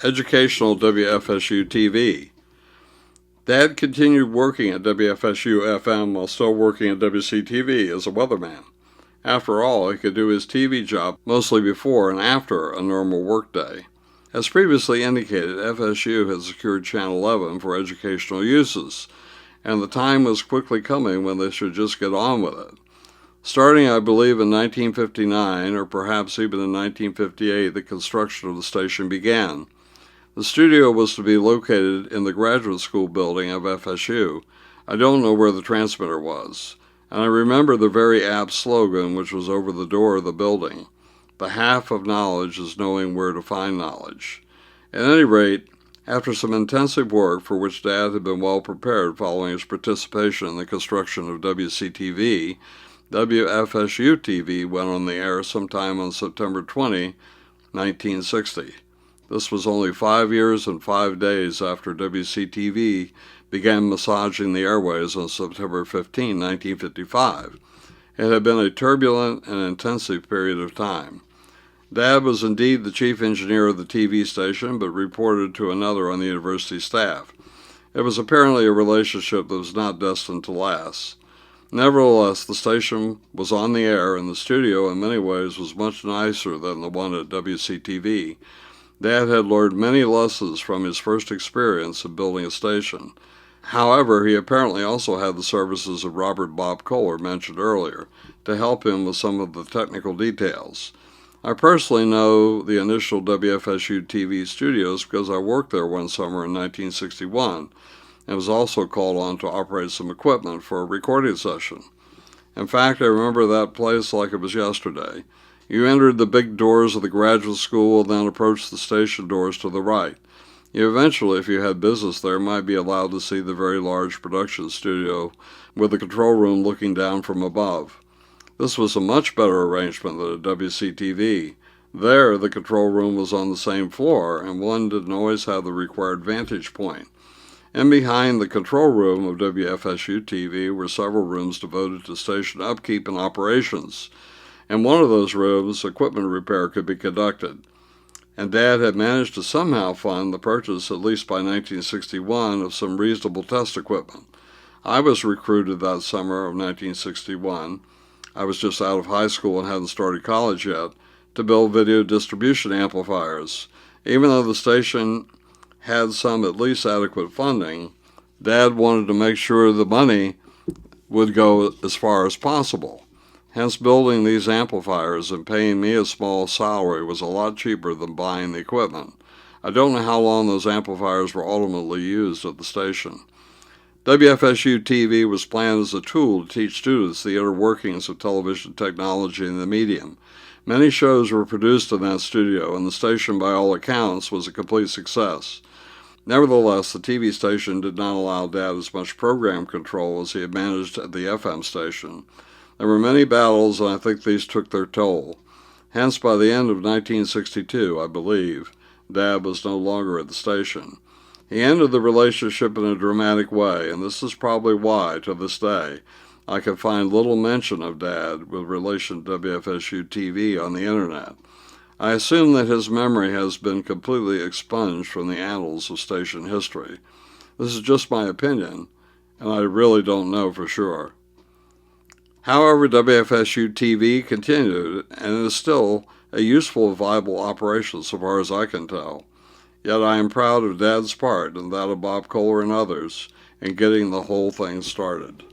Educational WFSU TV. Dad continued working at WFSU-FM while still working at WCTV as a weatherman. After all, he could do his TV job mostly before and after a normal workday. As previously indicated, FSU had secured Channel 11 for educational uses, and the time was quickly coming when they should just get on with it. Starting, I believe, in 1959, or perhaps even in 1958, the construction of the station began. The studio was to be located in the graduate school building of FSU. I don't know where the transmitter was, and I remember the very apt slogan which was over the door of the building. The half of knowledge is knowing where to find knowledge. At any rate, after some intensive work for which Dad had been well prepared following his participation in the construction of WCTV, WFSU TV went on the air sometime on September 20, 1960. This was only 5 years and 5 days after WCTV began massaging the airways on September 15, 1955. It had been a turbulent and intensive period of time. Dad was indeed the chief engineer of the TV station, but reported to another on the university staff. It was apparently a relationship that was not destined to last. Nevertheless, the station was on the air, and the studio in many ways was much nicer than the one at WCTV. Dad had learned many lessons from his first experience in building a station. However, he apparently also had the services of Robert Bob Kohler mentioned earlier to help him with some of the technical details. I personally know the initial WFSU TV studios because I worked there one summer in 1961 and was also called on to operate some equipment for a recording session. In fact, I remember that place like it was yesterday. You entered the big doors of the graduate school and then approached the station doors to the right. You eventually, if you had business there, might be allowed to see the very large production studio with the control room looking down from above. This was a much better arrangement than at WCTV. There, the control room was on the same floor, and one didn't always have the required vantage point. And behind the control room of WFSU TV were several rooms devoted to station upkeep and operations. In one of those rooms, equipment repair could be conducted, and Dad had managed to somehow fund the purchase, at least by 1961, of some reasonable test equipment. I was recruited that summer of 1961. I was just out of high school and hadn't started college yet, to build video distribution amplifiers. Even though the station had some at least adequate funding, Dad wanted to make sure the money would go as far as possible. Hence, building these amplifiers and paying me a small salary was a lot cheaper than buying the equipment. I don't know how long those amplifiers were ultimately used at the station. WFSU TV was planned as a tool to teach students the inner workings of television technology and the medium. Many shows were produced in that studio, and the station, by all accounts, was a complete success. Nevertheless, the TV station did not allow Dad as much program control as he had managed at the FM station. There were many battles, and I think these took their toll. Hence, by the end of 1962, I believe, Dad was no longer at the station. He ended the relationship in a dramatic way, and this is probably why, to this day, I can find little mention of Dad with relation to WFSU TV on the internet. I assume that his memory has been completely expunged from the annals of station history. This is just my opinion, and I really don't know for sure. However, WFSU TV continued and is still a useful and viable operation so far as I can tell. Yet I am proud of Dad's part and that of Bob Kohler and others in getting the whole thing started.